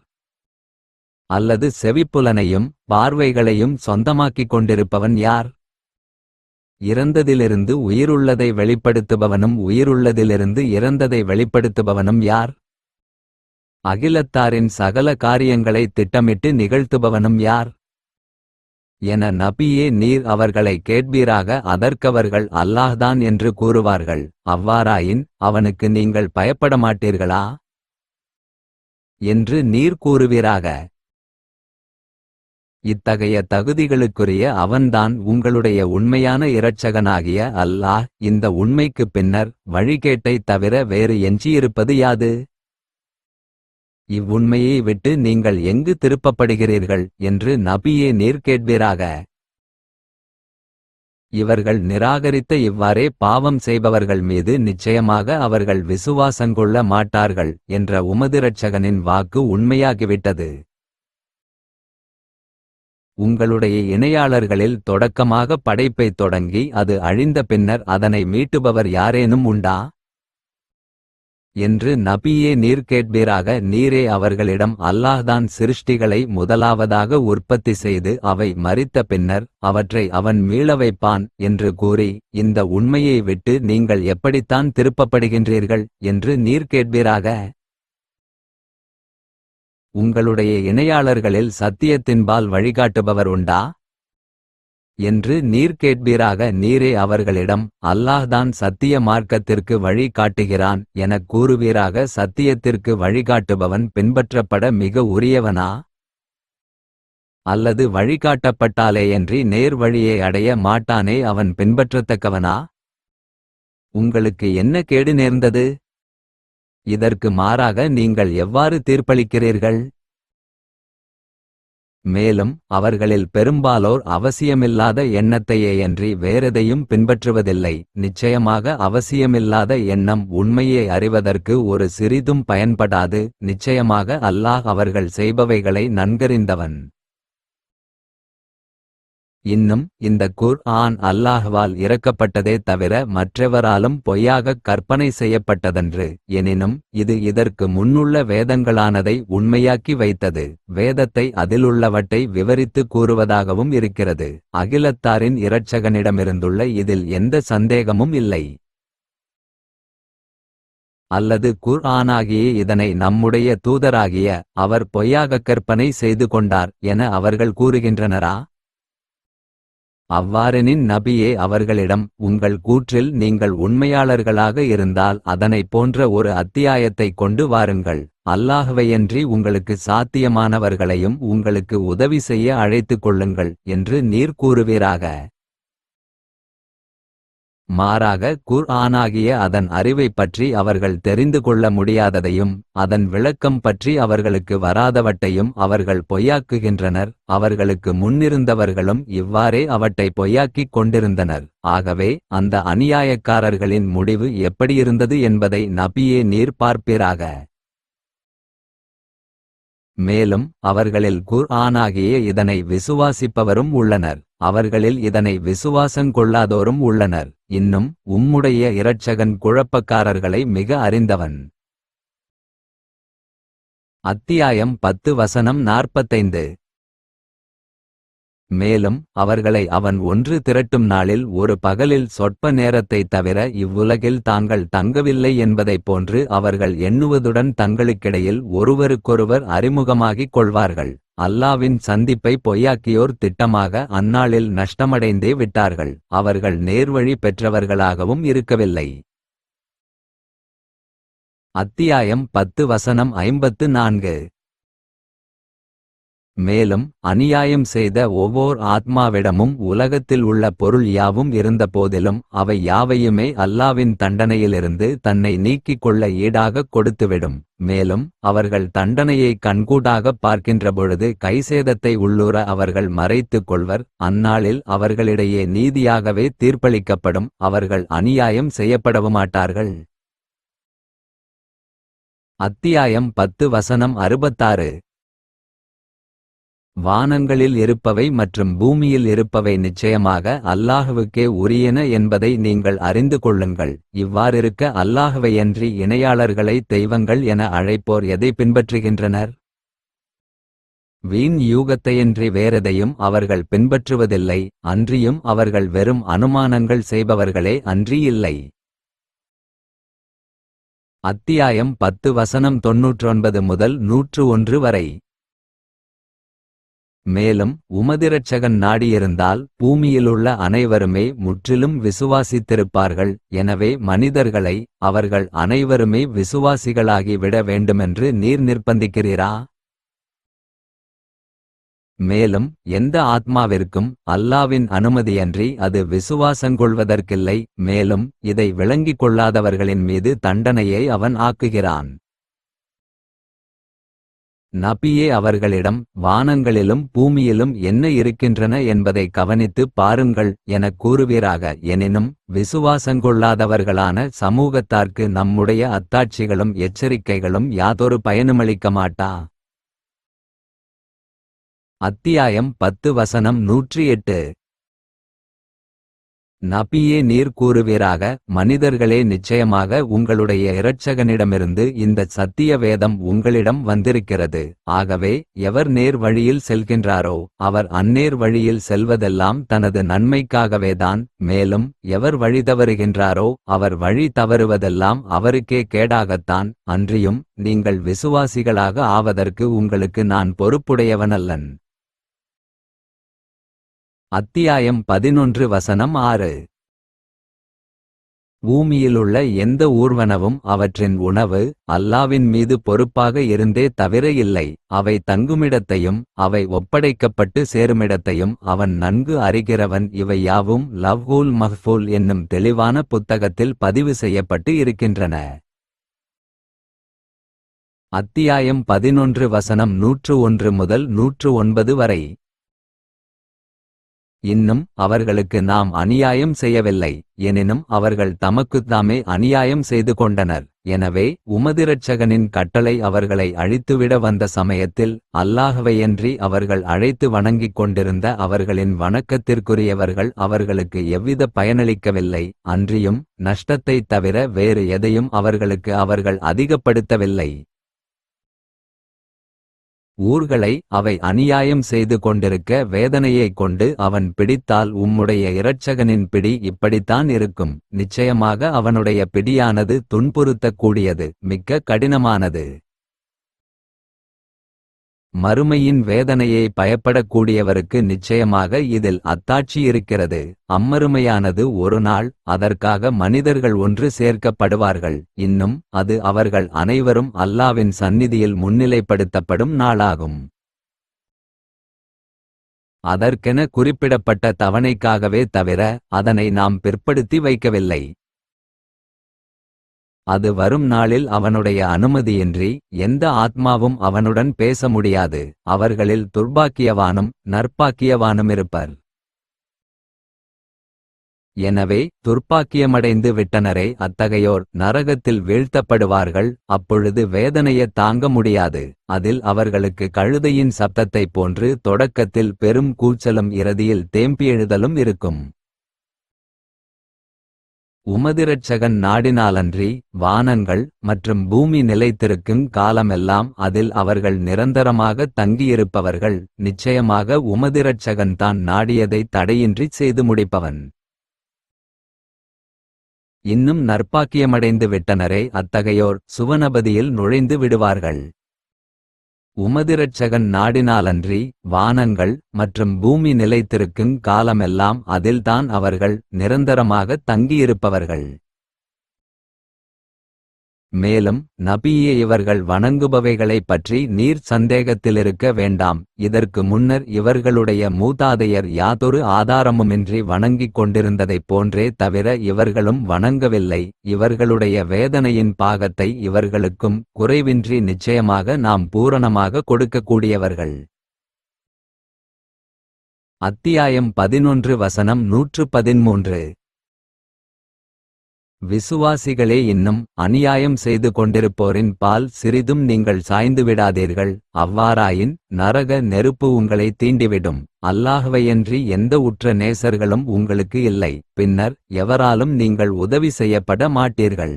அல்லது செவிப்புலனையும் பார்வைகளையும் சொந்தமாக்கிக் கொண்டிருப்பவன் யார்? இறந்ததிலிருந்து உயிருள்ளதை வெளிப்படுத்துபவனும் உயிருள்ளதிலிருந்து இறந்ததை வெளிப்படுத்துபவனும் யார்? அகிலத்தாரின் சகல காரியங்களை திட்டமிட்டு நிகழ்த்துபவனும் யார் என நபியே நீர் அவர்களை கேட்பீராக. அதற்கவர்கள் அல்லாஹ்தான் என்று கூறுவார்கள். அவ்வாறாயின் அவனுக்கு நீங்கள் பயப்படமாட்டீர்களா என்று நீர் கூறுவீராக. இத்தகைய தகுதிகளுக்குரிய அவன்தான் உங்களுடைய உண்மையான இரட்சகனாகிய அல்லாஹ். இந்த உண்மைக்குப் பின்னர் வழிகேட்டைத் தவிர வேறு எஞ்சியிருப்பது யாது? இவ்வுண்மையை விட்டு நீங்கள் எங்கு திருப்பப்படுகிறீர்கள் என்று நபியே நீர் கேட்பீராக. இவர்கள் நிராகரித்த இவ்வாறே பாவம் செய்பவர்கள் மீது நிச்சயமாக அவர்கள் விசுவாசங்கொள்ள மாட்டார்கள் என்ற உமது இரட்சகனின் வாக்கு உண்மையாகிவிட்டது. உங்களுடைய இணையாளர்களில் தொடக்கமாக படைப்பைத் தொடங்கி அது அழிந்த பின்னர் அதனை மீட்டுபவர் யாரேனும் உண்டா என்று நபியே நீர் கேட்பீராக. நீரே அவர்களிடம் அல்லாஹ்தான் சிருஷ்டிகளை முதலாவதாக உற்பத்தி செய்து அவை மரித்த பின்னர் அவற்றை அவன் மீள வைப்பான் என்று கூறி, இந்த உண்மையை விட்டு நீங்கள் எப்படித்தான் திருப்பப்படுகின்றீர்கள் என்று நீர் கேட்பீராக. உங்களுடைய இணையாளர்களில் சத்தியத்தின்பால் வழிகாட்டுபவர் உண்டா என்று நீர் கேட்பீராக. நீரே அவர்களிடம் அல்லாஹ்தான் சத்திய மார்க்கத்திற்கு வழி காட்டுகிறான் எனக் கூறுவீராக. சத்தியத்திற்கு வழிகாட்டுபவன் பின்பற்றப்பட மிக உரியவனா? அல்லது வழிகாட்டப்பட்டாலேயன்றி நேர் வழியை அடைய மாட்டானே அவன் பின்பற்றத்தக்கவனா? உங்களுக்கு என்ன கேடு நேர்ந்தது? இதற்கு மாறாக நீங்கள் எவ்வாறு தீர்ப்பளிக்கிறீர்கள்? மேலும் அவர்களில் பெரும்பாலோர் அவசியமில்லாத எண்ணத்தையேயன்றி வேறெதையும் பின்பற்றுவதில்லை. நிச்சயமாக அவசியமில்லாத எண்ணம் உண்மையை அறிவதற்கு ஒரு சிறிதும் பயன்படாது. நிச்சயமாக அல்லாஹ் அவர்கள் செய்பவைகளை நன்கறிந்தவன். இன்னும் இந்த குர்ஆன் அல்லாஹ்வால் இறக்கப்பட்டதே தவிர மற்றெவராலும் பொய்யாகக் கற்பனை செய்யப்பட்டதன்று. எனினும் இது இதற்கு முன்னுள்ள வேதங்களானதை உண்மையாக்கி வைத்தது. வேதத்தை அதிலுள்ளவற்றை விவரித்து கூறுவதாகவும் இருக்கிறது. அகிலத்தாரின் இரட்சகனிடமிருந்துள்ள இதில் எந்த சந்தேகமும் இல்லை. அல்லது குர்ஆனாகிய இதனை நம்முடைய தூதராகிய அவர் பொய்யாகக் கற்பனை செய்து கொண்டார் என அவர்கள் கூறுகின்றனரா? அவ்வாறெனின் நபியே அவர்களிடம், உங்கள் கூற்றில் நீங்கள் உண்மையாளர்களாக இருந்தால் அதனைப் போன்ற ஒரு அத்தியாயத்தைக் கொண்டு வாருங்கள். அல்லாஹ்வையன்றி உங்களுக்கு சாத்தியமானவர்களையும் உங்களுக்கு உதவி செய்ய அழைத்துக் கொள்ளுங்கள் என்று நீர் கூறுவீராக. மாறாக குர்ஆனாகிய அதன் அறிவைப் பற்றி அவர்கள் தெரிந்து கொள்ள முடியாததையும் அதன் விளக்கம் பற்றி அவர்களுக்கு வராதவற்றையும் அவர்கள் பொய்யாக்குகின்றனர். அவர்களுக்கு முன்னிருந்தவர்களும் இவ்வாறே அவற்றை பொய்யாக்கிக் கொண்டிருந்தனர். ஆகவே அந்த அநியாயக்காரர்களின் முடிவு எப்படியிருந்தது என்பதை நபியே நீர் பார்ப்பீராக. மேலும் அவர்களில் குர்ஆனாகிய இதனை விசுவாசிப்பவரும் உள்ளனர். அவர்களில் இதனை விசுவாசங்கொள்ளாதோரும் உள்ளனர். இன்னும் உம்முடைய இரட்சகன் குழப்பக்காரர்களை மிக அறிந்தவன். அத்தியாயம் 10 வசனம் 45. மேலும் அவர்களை அவன் ஒன்று திரட்டும் நாளில் ஒரு பகலில் சொற்ப நேரத்தைத் தவிர இவ்வுலகில் தாங்கள் தங்கவில்லை என்பதைப் போன்று அவர்கள் எண்ணுவதுடன் தங்களுக்கிடையில் ஒருவருக்கொருவர் அறிமுகமாகிக் கொள்வார்கள். அல்லாவின் சந்திப்பை பொய்யாக்கியோர் திட்டமாக அந்நாளில் நஷ்டமடைந்தே விட்டார்கள். அவர்கள் நேர்வழி பெற்றவர்களாகவும் இருக்கவில்லை. அத்தியாயம் 10 வசனம் 54. மேலும் அநியாயம் செய்த ஒவ்வோர் ஆத்மாவிடமும் உலகத்தில் உள்ள பொருள் யாவும் இருந்த போதிலும் அவை யாவையுமே அல்லாவின் தண்டனையிலிருந்து தன்னை நீக்கிக் கொள்ள ஈடாகக் கொடுத்துவிடும். மேலும் அவர்கள் தண்டனையை கண்கூடாகப் பார்க்கின்றபொழுது கைசேதத்தை உள்ளூர அவர்கள் மறைத்துக் கொள்வர். அந்நாளில் அவர்களிடையே நீதியாகவே தீர்ப்பளிக்கப்படும். அவர்கள் அநியாயம் செய்யப்படவுமாட்டார்கள். அத்தியாயம் 10 வசனம் 66. வானங்களில் இருப்பவை மற்றும் பூமியில் இருப்பவை நிச்சயமாக அல்லாஹ்வுக்கே உரியன என்பதை நீங்கள் அறிந்து கொள்ளுங்கள். இவ்வாறிருக்க அல்லாஹ்வையன்றி இணையாளர்களை தெய்வங்கள் என அழைப்போர் எதை பின்பற்றுகின்றனர்? வீண் யூகத்தையன்றி வேறெதையும் அவர்கள் பின்பற்றுவதில்லை. அன்றியும் அவர்கள் வெறும் அனுமானங்கள் செய்பவர்களே அன்றி இல்லை. அத்தியாயம் 10 வசனம் 99 முதல் 101 வரை. மேலும் உமதிரட்சகன் நாடியிருந்தால் பூமியிலுள்ள அனைவருமே முற்றிலும் விசுவாசித்திருப்பார்கள். எனவே மனிதர்களை அவர்கள் அனைவருமே விசுவாசிகளாகி விட வேண்டுமென்று நீர் நிர்பந்திக்கிறீரா? மேலும் எந்த ஆத்மாவிற்கும் அல்லாவின் அனுமதியன்றி அது விசுவாசங்கொள்வதற்கில்லை. மேலும் இதை விளங்கிக் கொள்ளாதவர்களின் மீது தண்டனையை அவன் ஆக்குகிறான். நபியே அவர்களிடம், வானங்களிலும் பூமியிலும் என்ன இருக்கின்றன என்பதை கவனித்துப் பாருங்கள் எனக் கூறுவீராக. எனினும் விசுவாசங்கொள்ளாதவர்களான சமூகத்தார்க்கு நம்முடைய அத்தாட்சிகளும் எச்சரிக்கைகளும் யாதொரு பயனுமளிக்க மாட்டா. அத்தியாயம் 10 வசனம் 108. நபியே நீர் கூறுவீராக, மனிதர்களே நிச்சயமாக உங்களுடைய இரட்சகனிடமிருந்து இந்தச் சத்திய வேதம் உங்களிடம் வந்திருக்கிறது. ஆகவே எவர் நேர் வழியில் செல்கின்றாரோ அவர் அந்நேர் வழியில் செல்வதெல்லாம் தனது நன்மைக்காகவேதான். மேலும் எவர் வழி தவறுகின்றாரோ அவர் வழி தவறுவதெல்லாம் அவருக்கே கேடாகத்தான். அன்றியும் நீங்கள் விசுவாசிகளாக ஆவதற்கு உங்களுக்கு நான் பொறுப்புடையவனல்லன். அத்தியாயம் 11 வசனம் 6. பூமியிலுள்ள எந்த ஊர்வனவும் அவற்றின் உணவு அல்லாவின் மீது பொறுப்பாக இருந்தே தவிர இல்லை. அவை தங்குமிடத்தையும் அவை ஒப்படைக்கப்பட்டு சேருமிடத்தையும் அவன் நன்கு அறிகிறவன். இவை யாவும் லவ்ஹூல் மஹ்ஃபூல் என்னும் தெளிவான புத்தகத்தில் பதிவு செய்யப்பட்டு இருக்கின்றன. அத்தியாயம் 11 வசனம் 101 முதல் 109 வரை. இன்னும் அவர்களுக்கு நாம் அநியாயம் செய்யவில்லை, எனினும் அவர்கள் தமக்குத்தாமே அநியாயம் செய்து கொண்டனர். எனவே உமதிரட்சகனின் கட்டளை அவர்களை அழித்துவிட வந்த சமயத்தில் அல்லாஹ்வையன்றி அவர்கள் அழைத்து வணங்கிக் கொண்டிருந்த அவர்களின் வணக்கத்திற்குரியவர்கள் அவர்களுக்கு எவ்வித பயனளிக்கவில்லை. அன்றியும் நஷ்டத்தைத் தவிர வேறு எதையும் அவர்களுக்கு அவர்கள் அதிகப்படுத்தவில்லை. ஊர்களை அவை அநியாயம் செய்து கொண்டிருக்க வேதனையைக் கொண்டு அவன் பிடித்தால் உம்முடைய இரட்சகனின் பிடி இப்படித்தான் இருக்கும். நிச்சயமாக அவனுடைய பிடியானது துன்புறுத்தக்கூடியது, மிக்க கடினமானது. மறுமையின் வேதனையை பயப்படக்கூடியவருக்கு நிச்சயமாக இதில் அத்தாட்சி இருக்கிறது. அம்மறுமையானது ஒரு நாள், அதற்காக மனிதர்கள் ஒன்று சேர்க்கப்படுவார்கள். இன்னும் அது அவர்கள் அனைவரும் அல்லாவின் சந்நிதியில் முன்னிலைப்படுத்தப்படும் நாளாகும். அதற்கென குறிப்பிடப்பட்ட தவணைக்காகவே தவிர அதனை நாம் பிற்படுத்தி வைக்கவில்லை. அது வரும் நாளில் அவனுடைய அனுமதியின்றி எந்த ஆத்மாவும் அவனுடன் பேச முடியாது. அவர்களில் துர்பாக்கியவானும் நற்பாக்கியவானுமிருப்பர். எனவே துர்ப்பாக்கியமடைந்து விட்டனரே, அத்தகையோர் நரகத்தில் வீழ்த்தப்படுவார்கள். அப்பொழுது வேதனையைத் தாங்க முடியாது. அதில் அவர்களுக்கு கழுதையின் சப்தத்தைப் போன்று தொடக்கத்தில் பெரும் கூச்சலும் இறுதியில் தேம்பியெழுதலும் இருக்கும். உமதிரட்சகன் நாடினாலன்றி வானங்கள் மற்றும் பூமி நிலைத்திருக்கும் காலமெல்லாம் அதில் அவர்கள் நிரந்தரமாக தங்கியிருப்பவர்கள். நிச்சயமாக உமதிரட்சகன் தான் நாடியதை தடையின்றிச் செய்து முடிப்பவன். இன்னும் நற்பாக்கியமடைந்து விட்டனரே, அத்தகையோர் சுவனபதியில் நுழைந்து விடுவார்கள். உமதிரட்சகன் நாடினாலன்றி வானங்கள் மற்றும் பூமி நிலைத்திருக்கும் காலமெல்லாம் அதில்தான் அவர்கள் நிரந்தரமாக தங்கியிருப்பவர்கள். மேலும் நபியே, இவர்கள் வணங்குபவைகளைப் பற்றி நீர் சந்தேகத்திலிருக்க வேண்டாம். இதற்கு முன்னர் இவர்களுடைய மூதாதையர் யாதொரு ஆதாரமுமின்றி வணங்கிக் கொண்டிருந்ததைப் போன்றே தவிர இவர்களும் வணங்கவில்லை. இவர்களுடைய வேதனையின் பாகத்தை இவர்களுக்கும் குறைவின்றி நிச்சயமாக நாம் பூரணமாக கொடுக்கக்கூடியவர்கள். அத்தியாயம் 11 வசனம் 113. விசுவாசிகளே, இன்னும் அநியாயம் செய்து கொண்டிருப்போரின் பால் சிறிதும் நீங்கள் சாய்ந்துவிடாதீர்கள். அவ்வாறாயின் நரக நெருப்பு உங்களை தீண்டிவிடும். அல்லாஹ்வையன்றி எந்த உற்ற நேசர்களும் உங்களுக்கு இல்லை. பின்னர் எவராலும் நீங்கள் உதவி செய்யப்பட மாட்டீர்கள்.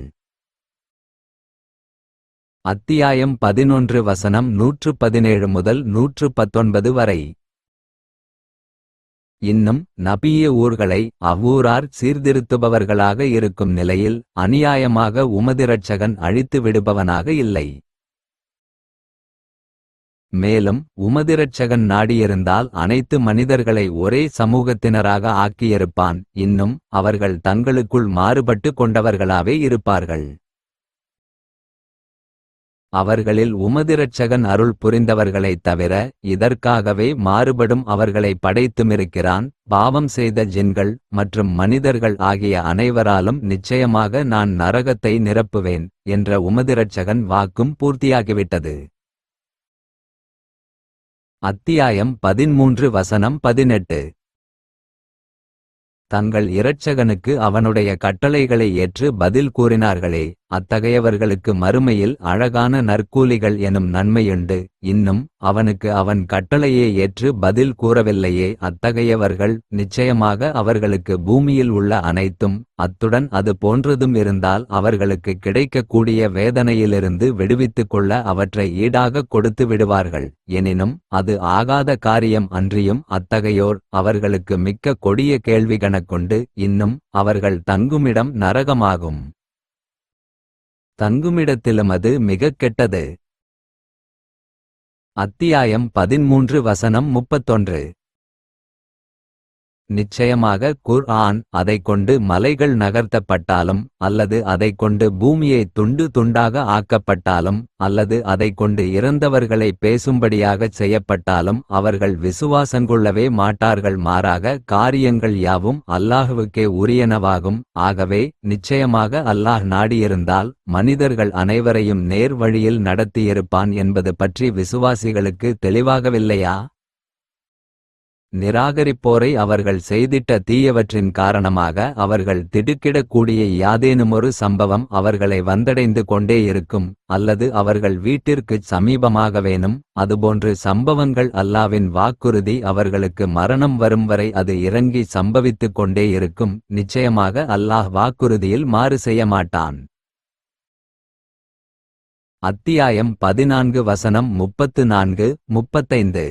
அத்தியாயம் 11 வசனம் 117 முதல் 119 வரை. இன்னும் நபியே, ஊர்களை அவ்வூரார் சீர்திருத்துபவர்களாக இருக்கும் நிலையில் அநியாயமாக உமதிரட்சகன் அழித்து விடுபவனாக இல்லை. மேலும் உமதிரட்சகன் நாடியிருந்தால் அனைத்து மனிதர்களை ஒரே சமூகத்தினராக ஆக்கியிருப்பான். இன்னும் அவர்கள் தங்களுக்குள் மாறுபட்டு கொண்டவர்களாவே இருப்பார்கள். அவர்களில் உமதிரட்சகன் அருள் புரிந்தவர்களைத் தவிர இதற்காகவே மாறுபடும் அவர்களை படைத்துமிருக்கிறான். பாவம் செய்த ஜின்கள் மற்றும் மனிதர்கள் ஆகிய அனைவராலும் நிச்சயமாக நான் நரகத்தை நிரப்புவேன் என்ற உமதிரட்சகன் வாக்கும் பூர்த்தியாகிவிட்டது. அத்தியாயம் 13 வசனம் 18. தங்கள் இரட்சகனுக்கு அவனுடைய கட்டளைகளை ஏற்று பதில் கூறினார்களே, அத்தகையவர்களுக்கு மறுமையில் அழகான நற்கூலிகள் எனும் நன்மையுண்டு. இன்னும் அவனுக்கு அவன் கட்டளையே ஏற்று பதில் கூறவில்லையே, அத்தகையவர்கள் நிச்சயமாக அவர்களுக்கு பூமியில் உள்ள அனைத்தும் அத்துடன் அது போன்றதும் இருந்தால் அவர்களுக்கு கிடைக்கக்கூடிய வேதனையிலிருந்து விடுவித்துக் கொள்ள அவற்றை ஈடாகக் கொடுத்து விடுவார்கள். எனினும் அது ஆகாத காரியம் அன்றியும் அத்தகையோர் அவர்களுக்கு மிக்க கொடிய கேள்வி கணக்கொண்டு இன்னும் அவர்கள் தங்குமிடம் நரகமாகும். தங்குமிடத்திலும் அது மிகக் கெட்டது. அத்தியாயம் 13 வசனம் 31. நிச்சயமாக குர்ஆன் அதைக் கொண்டு மலைகள் நகர்த்தப்பட்டாலும் அல்லது அதைக் கொண்டு பூமியை துண்டு துண்டாக ஆக்கப்பட்டாலும் அல்லது அதைக் கொண்டு இறந்தவர்களை பேசும்படியாகச் செய்யப்பட்டாலும் அவர்கள் விசுவாசங்கொள்ளவே மாட்டார்கள். மாறாக காரியங்கள் யாவும் அல்லாஹுவுக்கே உரியனவாகும். ஆகவே நிச்சயமாக அல்லாஹ் நாடியிருந்தால் மனிதர்கள் அனைவரையும் நேர் வழியில் நடத்தியிருப்பான் என்பது பற்றி விசுவாசிகளுக்கு தெளிவாகவில்லையா? நிராகரிப்போரை அவர்கள் செய்திட்ட தீயவற்றின் காரணமாக அவர்கள் திடுக்கிடக்கூடிய யாதேனுமொரு சம்பவம் அவர்களை வந்தடைந்து கொண்டே இருக்கும். அல்லது அவர்கள் வீட்டிற்குச் சமீபமாகவேனும் அதுபோன்று சம்பவங்கள் அல்லாவின் வாக்குறுதி அவர்களுக்கு மரணம் வரும் வரை அது இறங்கி சம்பவித்துக் கொண்டே இருக்கும். நிச்சயமாக அல்லாஹ் வாக்குறுதியில் மாறு செய்ய மாட்டான். அத்தியாயம் 14 வசனம் 34, 35.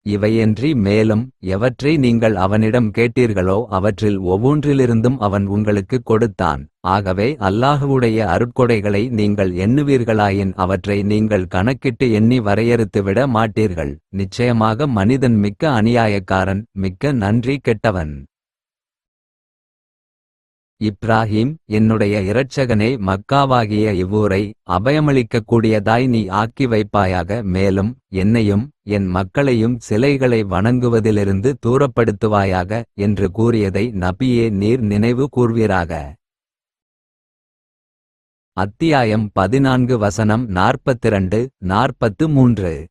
இவையன்றி மேலும் எவற்றை நீங்கள் அவனிடம் கேட்டீர்களோ அவற்றில் ஒவ்வொன்றிலிருந்தும் அவன் உங்களுக்குக் கொடுத்தான். ஆகவே அல்லாஹுவுடைய அருட்கொடைகளை நீங்கள் எண்ணுவீர்களாயின் அவற்றை நீங்கள் கணக்கிட்டு எண்ணி வரையறுத்துவிட மாட்டீர்கள். நிச்சயமாக மனிதன் மிக்க அநியாயக்காரன், மிக்க நன்றி கெட்டவன். இப்ராஹீம், என்னுடைய இரட்சகனே, மக்காவாகிய இவ்வூரை அபயமளிக்கக்கூடியதாய் நீ ஆக்கி வைப்பாயாக. மேலும் என்னையும் என் மக்களையும் சிலைகளை வணங்குவதிலிருந்து தூரப்படுத்துவாயாக என்று கூறியதை நபியே நீர் நினைவு கூர்வீராக. அத்தியாயம் 14 வசனம் 42, 43.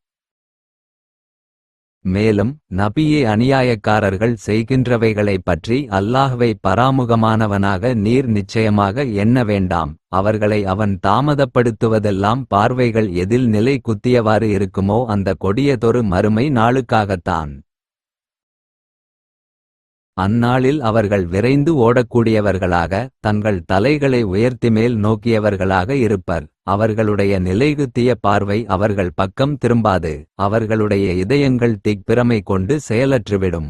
மேலும் நபியே, அநியாயக்காரர்கள் செய்கின்றவைகளைப் பற்றி அல்லாஹ்வை பராமுகமானவனாக நீர் நிச்சயமாக எண்ண வேண்டாம். அவர்களை அவன் தாமதப்படுத்துவதெல்லாம் பார்வைகள் எதில் நிலை குத்தியவாறு இருக்குமோ அந்த கொடியதொரு மறுமை நாளுக்காகத்தான். அந்நாளில் அவர்கள் விரைந்து ஓடக்கூடியவர்களாக தங்கள் தலைகளை உயர்த்திமேல் நோக்கியவர்களாக இருப்பர். அவர்களுடைய நிலைகுத்திய பார்வை அவர்கள் பக்கம் திரும்பாது. அவர்களுடைய இதயங்கள் திக்பிரமை கொண்டு செயலற்றுவிடும்.